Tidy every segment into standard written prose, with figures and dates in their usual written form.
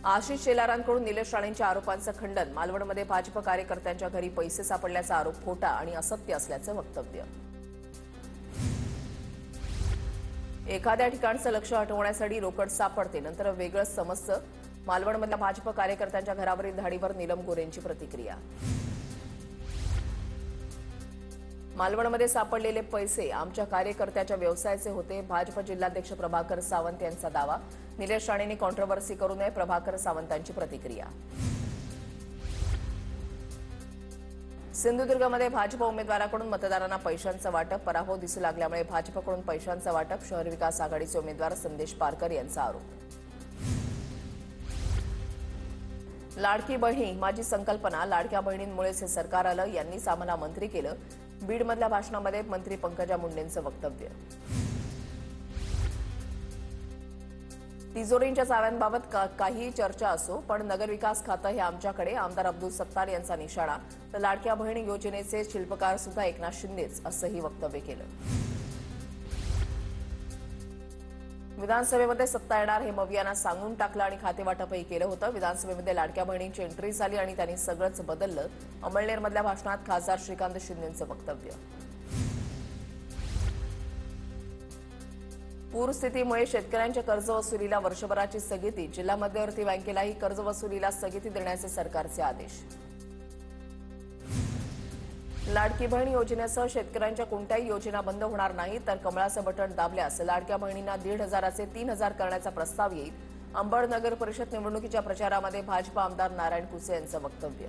आशिष शेलारांकडून निलेश राणेंच्या आरोपांचं खंडन. मालवणमध्ये भाजप कार्यकर्त्यांच्या घरी पैसे सापडल्याचा आरोप खोटा आणि असत्य असल्याचं वक्तव्य. एखाद्या ठिकाणचं लक्ष हटवण्यासाठी रोकड सापडते, नंतर वेगळंच समजतं. मालवणमधल्या भाजप कार्यकर्त्यांच्या घरावरील धाडीवर नीलम गोरेंची प्रतिक्रिया. मालवणमध्ये सापडलेले पैसे आमच्या कार्यकर्त्याच्या व्यवसायाचे होते. भाजप जिल्हाध्यक्ष प्रभाकर सावंत यांचा दावा. निलेश राणेंनी कॉन्ट्रोव्हर्सी करू नये, प्रभाकर सावंतांची प्रतिक्रिया. सिंधुदुर्गमध्ये भाजप उमेदवाराकडून मतदारांना पैशांचं वाटप. पराभव दिसू लागल्यामुळे भाजपकडून पैशांचं वाटप. शहर विकास आघाडीचे उमेदवार संदेश पारकर यांचा आरोप. लाडकी बहिणी माझी संकल्पना. लाडक्या बहिणींमुळेच हे सरकार आलं. यांनीच आम्हाला मंत्री केलं. बीडमधल्या भाषणामध्ये मंत्री पंकजा मुंडेंचं वक्तव्य. तिजोरींच्या चाव्यांबाबत काही चर्चा असो, पण नगरविकास खातं हे आमच्याकडे. आमदार अब्दुल सत्तार यांचा निशाणा. तर लाडक्या बहिणी योजनेचे शिल्पकार सुद्धा एकनाथ शिंदेच, असंही वक्तव्य केलं. विधानसभेमध्ये सत्ता येणार हे मवियांना सांगून टाकलं आणि खातेवाटपही केलं होतं. विधानसभेमध्ये लाडक्या बहिणींची एंट्री झाली आणि त्यांनी सगळंच बदललं. अमळनेरमधल्या भाषणात खासदार श्रीकांत शिंदेंचं वक्तव्य. पूरस्थितीमुळे शेतकऱ्यांच्या कर्जवसुलीला वर्षभराची स्थगिती. जिल्हा मध्यवर्ती बँकेलाही कर्जवसुलीला स्थगिती देण्याचे सरकारचे आदेश. लाडकी बहीण योजनेसह शेतकऱ्यांच्या कोणत्याही योजना बंद होणार नाही. तर कमळाचं बटण दाबल्यास लाडक्या बहिणींना 1,500 चे 3,000 करण्याचा प्रस्ताव येईल. अंबड नगर परिषद निवडणुकीच्या प्रचारामध्ये भाजप आमदार नारायण कुसे यांचं वक्तव्य.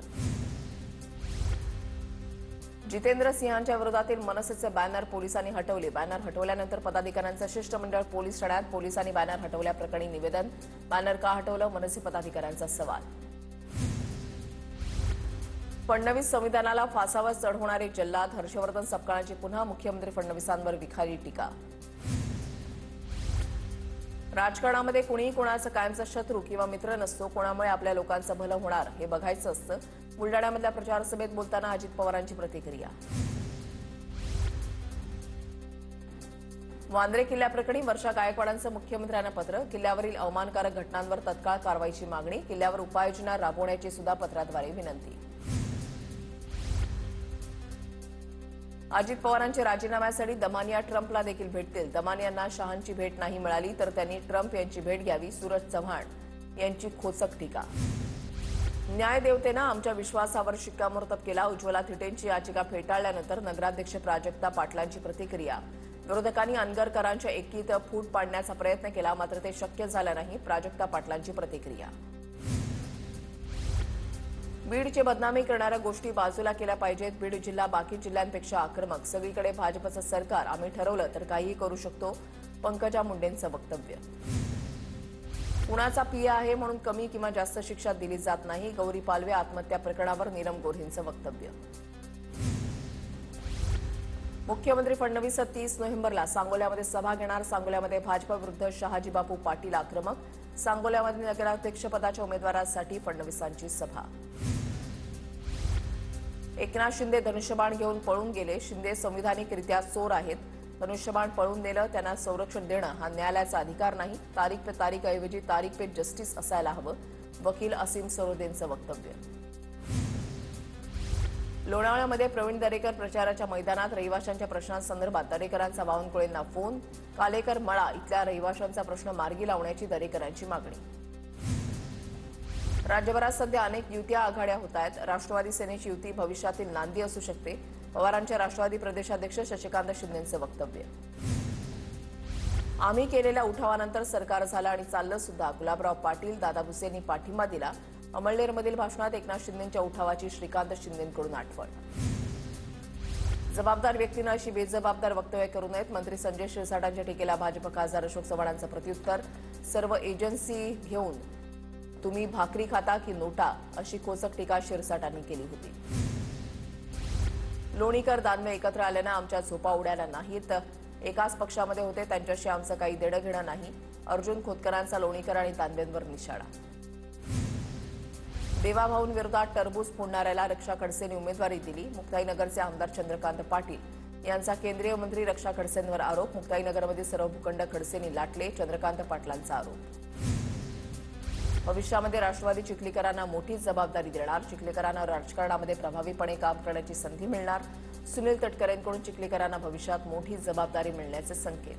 जितेंद्र सिंहांच्या विरोधातील मनसेचे बॅनर पोलिसांनी हटवले. बॅनर हटवल्यानंतर पदाधिकाऱ्यांचं शिष्टमंडळ पोलीस ठाण्यात. पोलिसांनी बॅनर हटवल्याप्रकरणी निवेदन. बॅनर का हटवलं, मनसे पदाधिकाऱ्यांचा सवाल. फडणवीस संविधानाला फासावर चढवणारे जल्लाद. हर्षवर्धन सपकाळांची पुन्हा मुख्यमंत्री फडणवीसांवर विखारी टीका. राजकारणामध्ये कुणीही कोणाचा कायमचा शत्रू किंवा मित्र नसतो. कोणामुळे आपल्या लोकांचं भलं होणार हे बघायचं असतं. बुलडाण्यामधल्या प्रचारसभेत बोलताना अजित पवारांची प्रतिक्रिया. वांद्रे किल्ल्याप्रकरणी वर्षा गायकवाडांचं मुख्यमंत्र्यांना पत्र. किल्ल्यावरील अवमानकारक घटनांवर तत्काळ कारवाईची मागणी. किल्ल्यावर उपाययोजना राबवण्याची सुद्धा पत्राद्वारे विनंती. अजित पवारांच्या राजीनाम्यासाठी दमानिया ट्रम्पला देखील भेटतील. दमानियांना शहांची भेट नाही मिळाली तर त्यांनी ट्रम्प यांची भेट घ्यावी. सूरज चव्हाण यांची खोचक टीका. न्यायदेवतेनं आमच्या विश्वासावर शिक्कामोर्तब केला. उज्ज्वला थिटेंची याचिका फेटाळल्यानंतर नगराध्यक्ष प्राजक्ता पाटलांची प्रतिक्रिया. विरोधकांनी अनगरकरांच्या एकीत फूट पाडण्याचा प्रयत्न केला, मात्र ते शक्य झालं नाही. प्राजक्ता पाटलांची प्रतिक्रिया. बीडची बदनामी करणाऱ्या गोष्टी बाजूला केल्या पाहिजेत. बीड जिल्हा बाकी जिल्ह्यांपेक्षा आक्रमक. सगळीकडे भाजपचं सरकार. आम्ही ठरवलं तर काहीही करू शकतो. पंकजा मुंडेंचं वक्तव्य. कुणाचा पिया आहे म्हणून कमी किंवा जास्त शिक्षा दिली जात नाही. गौरी पालवे आत्महत्या प्रकरणावर नीलम गोऱ्हेंचं वक्तव्य. मुख्यमंत्री फडणवीस 30 नोव्हेंबरला सांगोल्यामध्ये सभा घेणार. सांगोल्यामध्ये भाजप विरुद्ध शहाजी बापू पाटील आक्रमक. सांगोल्यामध्ये नगराध्यक्षपदाच्या उमेदवारांसाठी फडणवीसांची सभा. एकनाथ शिंदे धनुष्यबाण घेऊन पळून गेले. शिंदे संविधानिकरित्या चोर आहेत. धनुष्यबाण पळून नेलं, त्यांना संरक्षण देणं हा न्यायालयाचा अधिकार नाही. तारीख पे तारीख ऐवजी तारीख पे जस्टिस असायला हवं. वकील असीम सरोदेंचं वक्तव्य. लोणावळ्यामध्ये प्रवीण दरेकर प्रचाराच्या मैदानात. रहिवाशांच्या प्रश्नांसंदर्भात दरेकरांचा बावनकुळेंना फोन. कालेकर मळा इथल्या रहिवाशांचा प्रश्न मार्गी लावण्याची दरेकरांची मागणी. राज्यभरात सध्या अनेक युत्या आघाड्या होत आहेत. राष्ट्रवादी सेनेची युती भविष्यातील नांदी असू शकते. पवारांच्या राष्ट्रवादी प्रदेशाध्यक्ष शशिकांत शिंदेंचं वक्तव्य. आम्ही केलेल्या उठावानंतर सरकार झालं आणि चाललं सुद्धा. गुलाबराव पाटील, दादा भुसेंनी पाठिंबा दिला. अमळनेरमधील भाषणात एकनाथ शिंदेंच्या उठावाची श्रीकांत शिंदेंकडून आठवण. जबाबदार व्यक्तीनं अशी बेजबाबदार वक्तव्य करू नयेत. मंत्री संजय शिरसाटांच्या टीकेला भाजप खासदार अशोक चव्हाणांचं प्रत्युत्तर. सर्व एजन्सी घेऊन तुम्ही भाकरी खाता की नोटा, अशी खोचक टीका शिरसाटांनी केली होती. लोणीकर दानवे एकत्र आल्यानं आमच्या झोपा उडाल्या नाहीत. एकाच पक्षामध्ये होते, त्यांच्याशी आमचं काही देणं घेणं नाही. अर्जुन खोतकरांचा लोणीकर आणि दानवेंवर निशाणा. देवाभाऊंविरोधात टरबूज फोडणाऱ्याला रक्षा खडसेंनी उमेदवारी दिली. मुक्ताईनगरचे आमदार चंद्रकांत पाटील यांचा केंद्रीय मंत्री रक्षा खडसेंवर आरोप. मुक्ताईनगरमध्ये सर्व भूखंड खडसेंनी लाटले. चंद्रकांत पाटलांचा आरोप. भविष्यामध्ये राष्ट्रवादी चिखलीकरांना मोठी जबाबदारी देणार. चिखलीकरांना राजकारणामध्ये प्रभावीपणे काम करण्याची संधी मिळणार. सुनील तटकरेंकडून चिखलीकरांना भविष्यात मोठी जबाबदारी मिळण्याचे संकेत.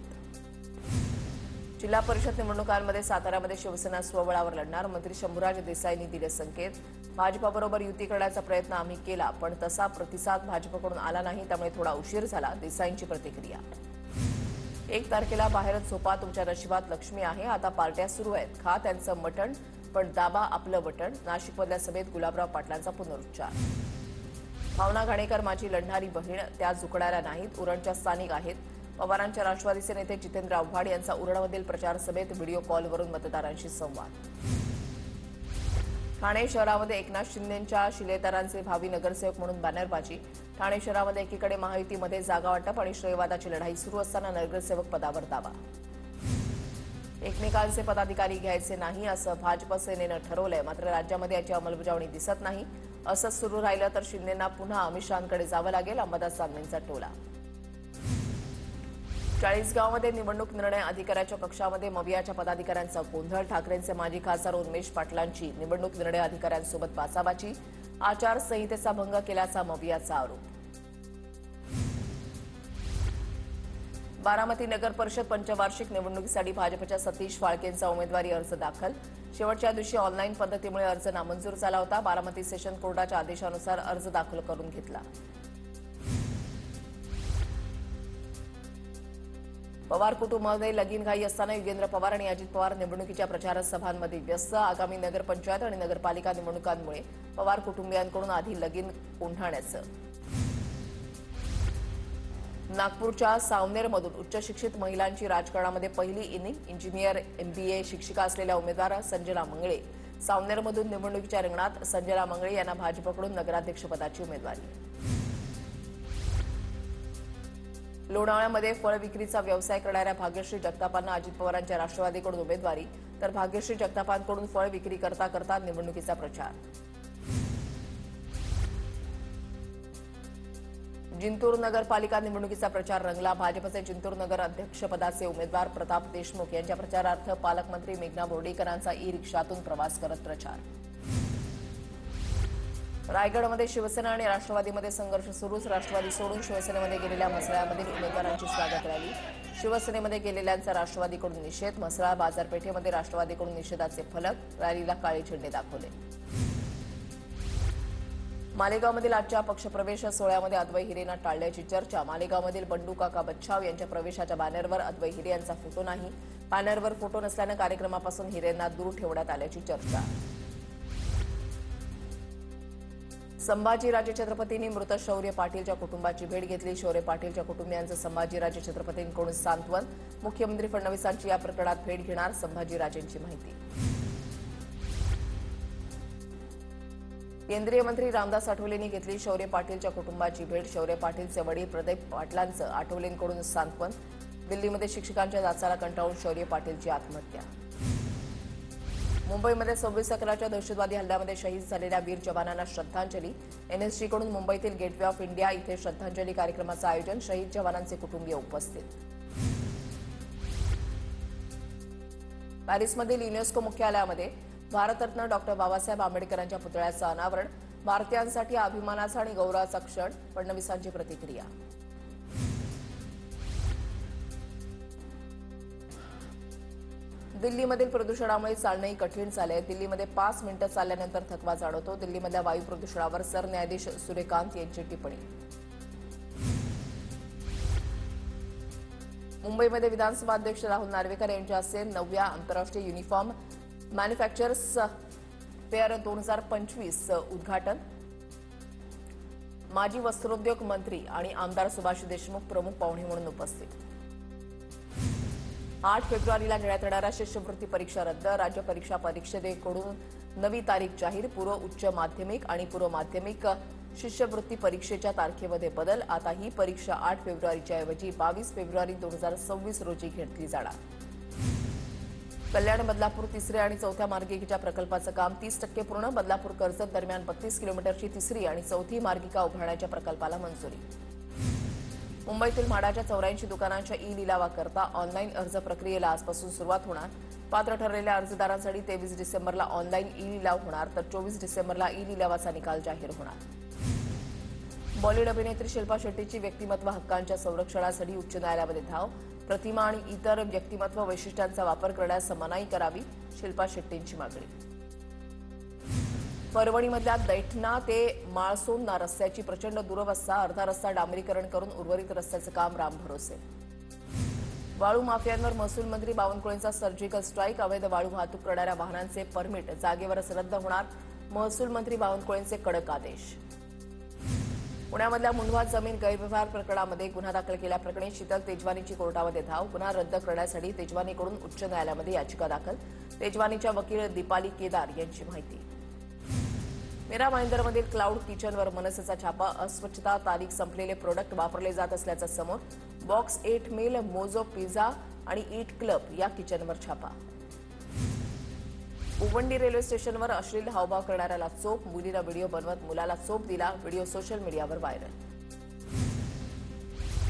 जिल्हा परिषद निवडणुकांमध्ये साताऱ्यामध्ये शिवसेना स्वबळावर लढणार. मंत्री शंभूराज देसाईंनी दिले संकेत. भाजपाबरोबर युती करण्याचा प्रयत्न आम्ही केला, पण तसा प्रतिसाद भाजपकडून आला नाही, त्यामुळे थोडा उशीर झाला. देसाईंची प्रतिक्रिया. 1 तारखेला बाहेरच झोपा, तुमच्या नशिबात लक्ष्मी आहे. आता पार्ट्या सुरू आहेत. खा त्यांचं मटण, पण दाबा आपलं बटण. नाशिकमधल्या सभेत गुलाबराव पाटलांचा पुनरुच्चार. भावना घाणेकर माझी लढणारी बहीण, त्या झुकणाऱ्या नाहीत, उरणच्या स्थानिक आहेत. पवारांच्या राष्ट्रवादीचे नेते जितेंद्र आव्हाड यांचा उरणमधील प्रचार सभेत व्हिडिओ कॉलवरून मतदारांशी संवाद. ठाणे शहरामध्ये एकनाथ शिंदेंच्या शिलेदारांचे भावी नगरसेवक म्हणून बॅनरबाजी. ठाणे शहरामध्ये एकीकडे महायुतीमध्ये जागा वाटप आणि श्रेयवादाची लढाई सुरू असताना नगरसेवक पदावर दावा. एकमेकांचे पदाधिकारी घ्यायचे नाही असं भाजप सेनेनं ठरवलंय, मात्र राज्यामध्ये याची अंमलबजावणी दिसत नाही. असंच सुरू राहिलं तर शिंदेंना पुन्हा अमित शहांकडे जावं लागेल. अंबादास दानवेंचा टोला. चाळीसगावमध्ये निवडणूक निर्णय अधिकाऱ्याच्या कक्षामध्ये मवियाच्या पदाधिकाऱ्यांचा गोंधळ. ठाकरेंचे माजी खासदार उन्मेष पाटलांची निवडणूक निर्णय अधिकाऱ्यांसोबत बाचाबाची. आचारसंहितेचा भंग केल्याचा मवियाचा आरोप. बारामती नगर परिषद पंचवार्षिक निवडणुकीसाठी भाजपच्या सतीश फाळकेंचा उमेदवारी अर्ज दाखल. शेवटच्या दिवशी ऑनलाईन पद्धतीमुळे अर्ज नामंजूर झाला होता. बारामती सेशन कोर्टाच्या आदेशानुसार अर्ज दाखल करून घेतला. पवार कुटुंबामध्ये लगीनघाई असताना युगेंद्र पवार आणि अजित पवार निवडणुकीच्या प्रचार सभांमध्ये व्यस्त. आगामी नगरपंचायत आणि नगरपालिका निवडणुकांमुळे पवार कुटुंबियांकडून आधी लगीन कोंढाण्याचं. नागपूरच्या सावनेरमधून उच्च शिक्षित महिलांची राजकारणामध्ये पहिली इनिंग. इंजिनियर, MBA शिक्षिका असलेल्या उमेदवार संजना मंगळे सावनेरमधून निवडणुकीच्या रिंगणात. संजना मंगळे यांना भाजपकडून नगराध्यक्षपदाची उमेदवारी. लोणावळ्यामध्ये फळ विक्रीचा व्यवसाय करणाऱ्या भाग्यश्री जगतापांना अजित पवारांच्या राष्ट्रवादीकडून उमेदवारी, तर भाग्यश्री जगतापांकडून फळ विक्री करता करता निवडणुकीचा प्रचार. जिंतूर नगरपालिका निवडणुकीचा प्रचार रंगला. भाजपचे जिंतूर नगर अध्यक्षपदाचे उमेदवार प्रताप देशमुख यांच्या प्रचारार्थ पालकमंत्री मेघना बोर्डीकरांचा ई-रिक्षातून प्रवास करत प्रचार. रायगडमध्ये शिवसेना आणि राष्ट्रवादीमध्ये संघर्ष सुरूच. राष्ट्रवादी सोडून शिवसेनेमध्ये गेलेल्या म्हसळ्यामधील उमेदवारांची स्वागत रॅली. शिवसेनेमध्ये गेलेल्यांचा राष्ट्रवादीकडून निषेध. म्हसळा बाजारपेठेमध्ये राष्ट्रवादीकडून निषेधाचे फलक. रॅलीला काळे झेंडे दाखवले. मालेगावमधील आजच्या पक्षप्रवेश सोहळ्यामध्ये अद्वै हिरेंना टाळल्याची चर्चा. मालेगावमधील बंडू काका बच्छाव यांच्या प्रवेशाच्या बॅनरवर अद्वै हिरे यांचा फोटो नाही. बॅनरवर फोटो नसल्यानं कार्यक्रमापासून हिरेंना दूर ठेवण्यात आल्याची चर्चा. संभाजीराजे छत्रपतींनी मृत शौर्य पाटीलच्या कुटुंबाची भेट घेतली. शौर्य पाटीलच्या कुटुंबियांचं संभाजीराजे छत्रपतींकडून सांत्वन. मुख्यमंत्री फडणवीसांची या प्रकरणात भेट घेणार. संभाजीराजेंची माहिती. केंद्रीय मंत्री रामदास आठवलेंनी घेतली शौर्य पाटीलच्या कुटुंबाची भेट. शौर्य पाटीलचे वडील प्रदीप पाटलांचं आठवलेंकडून सांत्वन. दिल्लीमध्ये शिक्षकांच्या जाचाला कंटाळून शौर्य पाटीलची आत्महत्या. मुंबईमध्ये 26 अकराच्या दहशतवादी हल्ल्यामध्ये शहीद झालेल्या वीर जवानांना श्रद्धांजली. NSGकडून मुंबईतील गेटवे ऑफ इंडिया इथे श्रद्धांजली कार्यक्रमाचं आयोजन. शहीद जवानांचे कुटुंबीय उपस्थित. पॅरिसमधील युनेस्को मुख्यालयामध्ये भारतरत्न डॉ. बाबासाहेब आंबेडकरांच्या पुतळ्याचं अनावरण. भारतीयांसाठी अभिमानाचा आणि गौरवाचा क्षण. फडणवीसांची प्रतिक्रिया. दिल्लीमधील प्रदूषणामुळे चालणंही कठीण झालंय. दिल्लीमध्ये 5 मिनिटं चालल्यानंतर थकवा जाणवतो. दिल्लीमधल्या वायू प्रदूषणावर सरन्यायाधीश सूर्यकांत यांची टिप्पणी. मुंबईमध्ये विधानसभा अध्यक्ष राहुल नार्वेकर यांच्या हस्ते 9व्या आंतरराष्ट्रीय युनिफॉर्म मॅन्युफॅक्चरर्स फेअर 2025 उद्घाटन. माजी वस्त्रोद्योग मंत्री आणि आमदार सुभाष देशमुख प्रमुख पाहुणे म्हणून उपस्थित. 8 फेब्रुवारीला घेण्यात येणाऱ्या शिष्यवृत्ती परीक्षा रद्द. राज्य परीक्षा परिषदेकडून नवी तारीख जाहीर. पूर्व उच्च माध्यमिक आणि पूर्व माध्यमिक शिष्यवृत्ती परीक्षेच्या तारखेमध्ये बदल. आता ही परीक्षा 8 फेब्रुवारीच्या ऐवजी 22 फेब्रुवारी 2026 रोजी घेतली जाणार. कल्याण बदलापूर 3ऱ्या आणि 4थ्या मार्गिकेच्या प्रकल्पाचं काम 30% पूर्ण. बदलापूर कर्जत दरम्यान 32 किलोमीटरची 3री आणि 4थी मार्गिका उभारण्याच्या प्रकल्पाला मंजुरी. मुंबईतील म्हाडाच्या 84 दुकानांच्या ई लिलावाकरता ऑनलाईन अर्ज प्रक्रियेला आजपासून सुरुवात होणार. पात्र ठरलेल्या अर्जदारांसाठी 23 डिसेंबरला ऑनलाईन ई लिलाव होणार तर 24 डिसेंबरला ई लिलावाचा निकाल जाहीर होणार. बॉलिवूड अभिनेत्री शिल्पा शेट्टीची व्यक्तिमत्व हक्कांच्या संरक्षणासाठी उच्च न्यायालयामध्ये धाव. प्रतिमा आणि इतर व्यक्तिमत्व वैशिष्ट्यांचा वापर करण्यास मनाई करावी, शिल्पा शेट्टींची मागणी. परभणीमधल्या दैठणा ते माळसोंना रस्त्याची प्रचंड दुरवस्था. अर्धा रस्ता डांबरीकरण करून उर्वरित रस्त्याचं काम रामभरोसे. वाळू माफियांवर महसूल मंत्री बावनकुळेंचा सर्जिकल स्ट्राईक. अवैध वाळू वाहतूक करणाऱ्या वाहनांचे परमिट जागेवरच रद्द होणार. महसूल मंत्री बावनकुळेंचे कडक आदेश. पुण्यामधल्या मुंढवा जमीन गैरव्यवहार प्रकरणामध्ये गुन्हा दाखल केल्याप्रकरणी शीतल तेजवानीची कोर्टामध्ये धाव. गुन्हा रद्द करण्यासाठी तेजवानीकडून उच्च न्यायालयामध्ये याचिका दाखल. तेजवानीच्या वकील दीपाली केदार यांची माहिती. मीरा भाईंदरमधील क्लाउड किचनवर मनसेचा छापा. अस्वच्छता तारीख संपलेले प्रोडक्ट वापरले जात असल्याचं समोर. बॉक्स 8 मिल, मोजो पिझ्झा आणि ईट क्लब या किचनवर छापा. उवंडी रेल्वे स्टेशनवर अश्लील हावभाव करणाऱ्याला चोप. मुलीनं व्हिडिओ बनवत मुलाला चोप दिला. व्हिडिओ सोशल मीडियावर व्हायरल.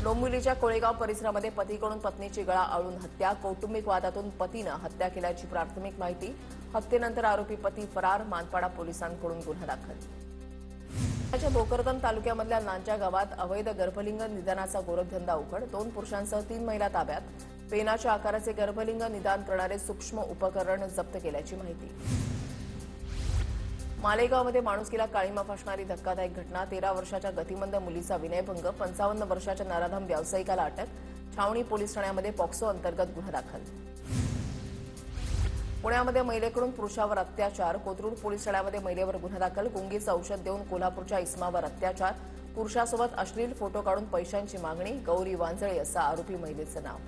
डोंबिवलीच्या कोळेगाव परिसरामध्ये पतीकडून पत्नीची गळा आवळून हत्या. कौटुंबिक वादातून पतीनं हत्या केल्याची प्राथमिक माहिती. हत्येनंतर आरोपी पती फरार. मानपाडा पोलिसांकडून गुन्हा दाखल. पुण्याच्या भोकरदन तालुक्यामधल्या नांच्या गावात अवैध गर्भलिंग निदानाचा गोरखधंदा उघड. 2 पुरुषांसह 3 महिला ताब्यात. पेनाच्या आकाराचे गर्भलिंग निदान करणारे सूक्ष्म उपकरण जप्त केल्याची माहिती. मालेगावमध्ये माणुसकीला काळीमा फासणारी धक्कादायक घटना. 13 वर्षाच्या गतिमंद मुलीचा विनयभंग. 55 वर्षाच्या नराधम व्यावसायिकाला अटक. छावणी पोलीस ठाण्यामध्ये पॉक्सो अंतर्गत गुन्हा दाखल. पुण्यामध्ये महिलेकडून पुरुषावर अत्याचार. कोथरूड पोलीस ठाण्यामध्ये महिलेवर गुन्हा दाखल. गुंगीचं औषध देऊन कोल्हापूरच्या इस्मावर अत्याचार. पुरुषासोबत अश्लील फोटो काढून पैशांची मागणी. गौरी वांजळे असं आरोपी महिलेचं नाव.